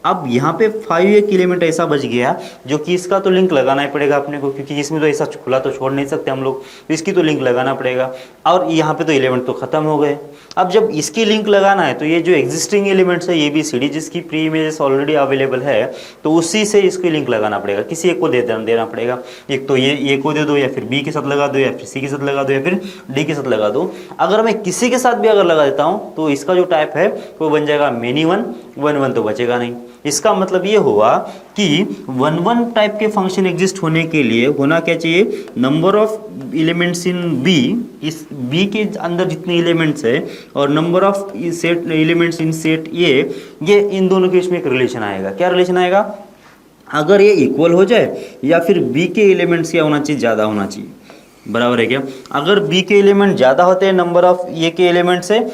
अब यहाँ पे 5 एक एलिमेंट ऐसा बच गया जो कि इसका तो लिंक लगाना ही पड़ेगा अपने को, क्योंकि इसमें तो ऐसा खुला तो छोड़ नहीं सकते हम लोग, तो इसकी तो लिंक लगाना पड़ेगा। और यहाँ पे तो एलिमेंट तो खत्म हो गए। अब जब इसकी लिंक लगाना है तो ये जो एग्जिस्टिंग एलिमेंट्स है ये भी सी डी जिसकी प्री इमेजेस ऑलरेडी अवेलेबल है, तो उसी से इसकी लिंक लगाना पड़ेगा, किसी एक को देना पड़ेगा। एक तो ये को दे दो, या फिर बी के साथ लगा दो, या फिर सी के साथ लगा दो, या फिर डी के साथ लगा दो। अगर मैं किसी के साथ भी अगर लगा देता हूँ तो इसका जो टाइप है वो बन जाएगा मेनी 1 1 1 तो बचेगा नहीं। इसका मतलब ये हुआ कि 1 1 टाइप के फंक्शन एग्जिस्ट होने के लिए होना क्या चाहिए, number of elements in B, इस बी के अंदर जितने एलिमेंट्स है, और number of set elements in set ये इन दोनों के बीच में एक रिलेशन आएगा। क्या रिलेशन आएगा, अगर ये इक्वल हो जाए या फिर बी के एलिमेंट्स क्या होना चाहिए, ज़्यादा होना चाहिए, बराबर है क्या। अगर बी के एलिमेंट ज़्यादा होते हैं नंबर ऑफ ए के एलिमेंट से,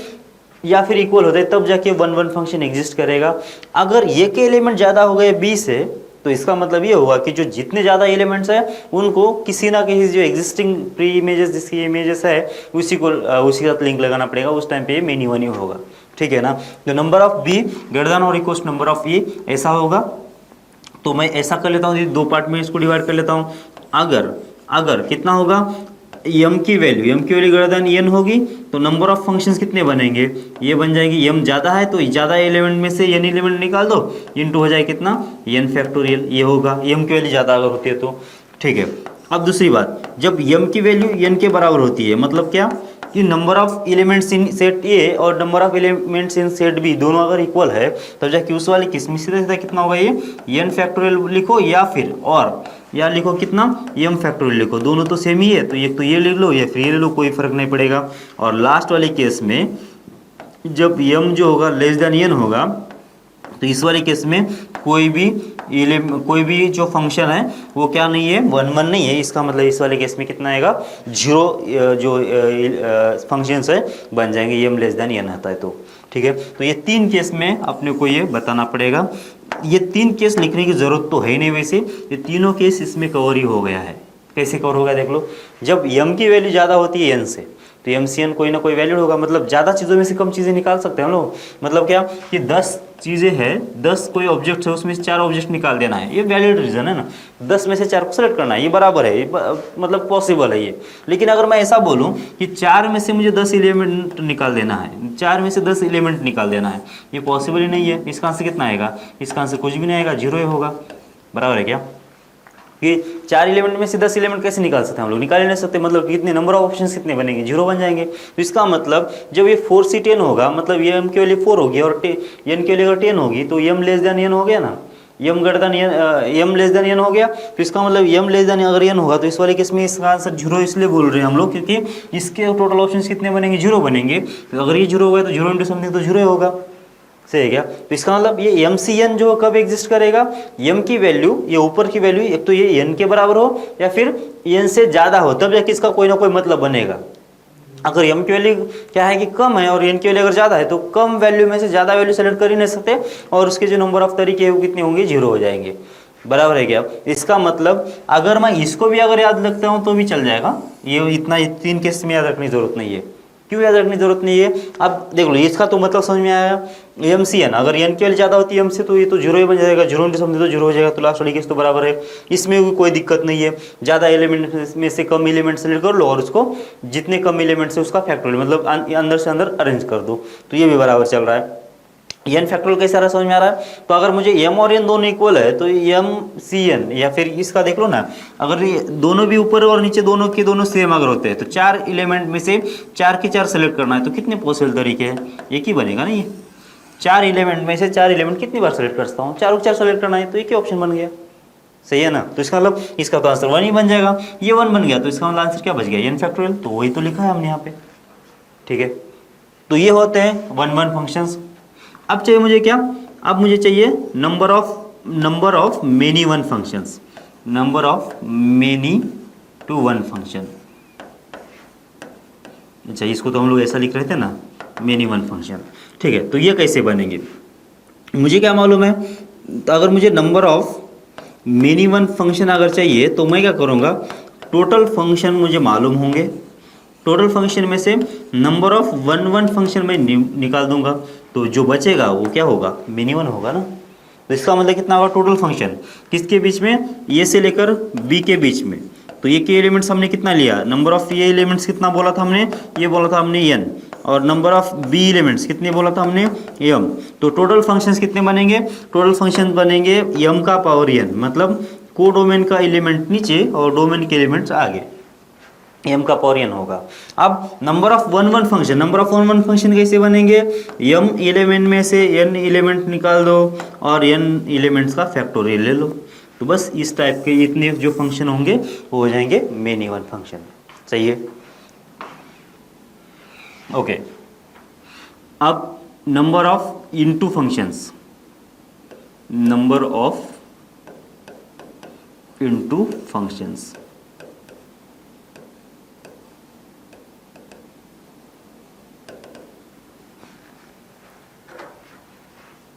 या फिर इक्वल होते हैं, तब जाके 1 1 फंक्शन एग्जिस्ट करेगा। अगर ये के एलिमेंट ज़्यादा हो गए बी से, तो इसका मतलब ये होगा कि जो जितने ज़्यादा एलिमेंट्स हैं उनको किसी ना किसी जो एग्जिस्टिंग प्री इमेजेस जिसकी इमेजेस है उसी के साथ लिंक लगाना पड़ेगा। उस टाइम पे ये मेनी 1 ही होगा, ठीक है ना। तो number of be greater than और इक्वल नंबर ऑफ ए ऐसा होगा। तो मैं ऐसा कर लेता हूँ, 2 पार्ट में इसको डिवाइड कर लेता हूँ। अगर कितना होगा, m की वैल्यू ग्रेटर देन n होगी तो नंबर ऑफ फंक्शंस कितने बनेंगे, ये बन जाएगी m ज़्यादा है तो ज़्यादा एलिमेंट में से n एलिमेंट निकाल दो, इनटू हो जाए कितना n फैक्टोरियल, ये होगा m की वैल्यू ज़्यादा अगर होती है तो, ठीक है। अब दूसरी बात, जब m की वैल्यू n के बराबर होती है, मतलब क्या कि number of elements in set A और number of elements in set B दोनों अगर इक्वल है, तब जाके उस वाली किस में सीधा कितना होगा, ये n फैक्टोरियल लिखो या लिखो कितना m फैक्टोरियल लिखो, दोनों तो सेम ही है, तो एक तो ये लिख लो या फिर ये ले लो, कोई फर्क नहीं पड़ेगा। और लास्ट वाले केस में जब m जो होगा लेस देन n होगा, तो इस वाले केस में कोई भी जो फंक्शन है वो क्या नहीं है, 1 1 नहीं है। इसका मतलब इस वाले केस में कितना आएगा, 0 जो फंक्शंस है बन जाएंगे m लेस देन n आता है तो, ठीक है। तो ये 3 केस में अपने को ये बताना पड़ेगा। ये 3 केस लिखने की जरूरत तो है ही नहीं, वैसे ये तीनों केस इसमें कवर ही हो गया है। कैसे कवर होगा देख लो, जब m की वैल्यू ज़्यादा होती है n से तो MCN कोई ना कोई वैल्यूड होगा, मतलब ज़्यादा चीज़ों में से कम चीज़ें निकाल सकते हैं हम लोग। मतलब क्या कि 10 चीज़ें हैं, 10 कोई ऑब्जेक्ट है, उसमें से 4 ऑब्जेक्ट निकाल देना है, ये वैलिड रीजन है ना। 10 में से 4 को सेलेक्ट करना है, ये बराबर है, ये मतलब पॉसिबल है ये। लेकिन अगर मैं ऐसा बोलूँ कि 4 में से मुझे 10 एलिमेंट निकाल देना है, 4 में से 10 एलिमेंट निकाल देना है, ये पॉसिबल ही नहीं है। इसका आंसर कितना आएगा? इसका आंसर कुछ भी नहीं आएगा, 0 ही होगा। बराबर है क्या? कि 4 एलिमेंट में से 10 एलिमेंट कैसे निकाल सकते हैं हम लोग? निकाल ही नहीं सकते। मतलब कितने नंबर ऑफ ऑप्शंस कितने बनेंगे? 0 बन जाएंगे। तो इसका मतलब जब ये 4 से 10 होगा, मतलब ये m की वैल्यू 4 होगी और n की वैल्यू अगर 10 होगी तो m लेस देन n हो गया ना, m greater than m less than n हो गया। तो इसका मतलब m लेस देन अगर n होगा तो इस वाले केस में इसका आंसर 0 इसलिए बोल रहे हैं हम लोग क्योंकि इसके टोटल ऑप्शंस कितने बनेंगे? 0 बनेंगे। तो अगर ये 0 होगा तो 0 इंटू समथिंग तो 0 होगा। सही है क्या? तो इसका मतलब ये MCN जो कब एग्जिस्ट करेगा? m की वैल्यू, ये ऊपर की वैल्यू एक तो ये n के बराबर हो या फिर n से ज़्यादा हो, तब जाके इसका कोई ना कोई मतलब बनेगा। अगर m की वैल्यू क्या है कि कम है और n की वैल्यू अगर ज़्यादा है तो कम वैल्यू में से ज़्यादा वैल्यू सेलेक्ट कर ही नहीं सकते और उसके जो नंबर ऑफ तरीके वो कितने होंगे? 0 हो जाएंगे। बराबर है क्या? इसका मतलब अगर मैं इसको भी अगर याद रखता हूँ तो भी चल जाएगा। ये इतना 3 केस में याद रखने की जरूरत नहीं है। क्यों याद रखने की जरूरत नहीं है? अब देख लो, इसका तो मतलब समझ में आया। MCN अगर n की वैल्यू ज़्यादा होती है m से तो ये तो 0 ही बन जाएगा, 0 इंटू समथिंग तो 0 हो जाएगा। तो लास्ट वाली केस तो बराबर है, इसमें भी कोई दिक्कत नहीं है। ज़्यादा एलिमेंट में से कम एलिमेंट सेलेक्ट कर लो और उसको जितने कम एलिमेंट से उसका फैक्टोरियल मतलब अंदर से अंदर अरेंज कर दो, तो ये भी बराबर चल रहा है। n फैक्टोरियल कैसे आ रहा है समझ में आ रहा है? तो अगर मुझे m और n दोनों इक्वल है तो MCN या फिर इसका देख लो ना, अगर ये दोनों भी ऊपर और नीचे दोनों के दोनों सेम अगर होते हैं तो 4 एलिमेंट में से 4 के 4 सेलेक्ट करना है तो कितने पॉसिबल तरीके हैं? एक ही बनेगा ना। ये 4 एलिमेंट में से 4 एलिमेंट कितनी बार सेलेक्ट कर सकता हूँ? 4 को 4 सेलेक्ट करना है तो एक ही ऑप्शन बन गया। सही है ना? तो इसका मतलब इसका तो आंसर 1 ही बन जाएगा। ये 1 बन गया तो इसका मतलब आंसर क्या बच गया? n factorial. तो वही तो लिखा है हमने यहाँ पे। ठीक है, तो ये होते हैं 1-1 फंक्शंस। अब चाहिए मुझे क्या? अब मुझे चाहिए number of many one functions, number of many to one function. अच्छा, इसको तो हम लोग ऐसा लिख रहे थे ना, मेनी वन फंक्शन। ठीक है, तो ये कैसे बनेंगे मुझे क्या मालूम है? तो अगर मुझे number of many one function अगर चाहिए तो मैं क्या करूँगा? टोटल फंक्शन मुझे मालूम होंगे, टोटल फंक्शन में से नंबर ऑफ 1-1 फंक्शन मैं निकाल दूंगा, तो जो बचेगा वो क्या होगा? मेनी वन होगा ना। तो इसका मतलब कितना होगा? टोटल फंक्शन किसके बीच में? ए से लेकर बी के बीच में। तो ये के एलिमेंट्स हमने कितना लिया? नंबर ऑफ ए एलिमेंट्स कितना बोला था हमने? ये बोला था हमने n, और नंबर ऑफ बी एलिमेंट्स कितने बोला था हमने? m। तो टोटल फंक्शंस कितने बनेंगे? टोटल फंक्शन बनेंगे m का पावर n, मतलब को डोमेन का एलिमेंट नीचे और डोमेन के एलिमेंट्स आगे, m का पावर n होगा। अब number of 1-1 function, number of 1-1 function कैसे बनेंगे? m एलिमेंट में से n एलिमेंट निकाल दो और n एलिमेंट्स का फैक्टोरियल ले लो। तो बस इस टाइप के इतने जो फंक्शन होंगे वो हो जाएंगे मेनी वन फंक्शन। सही है, ओके। अब number of into functions, number of into functions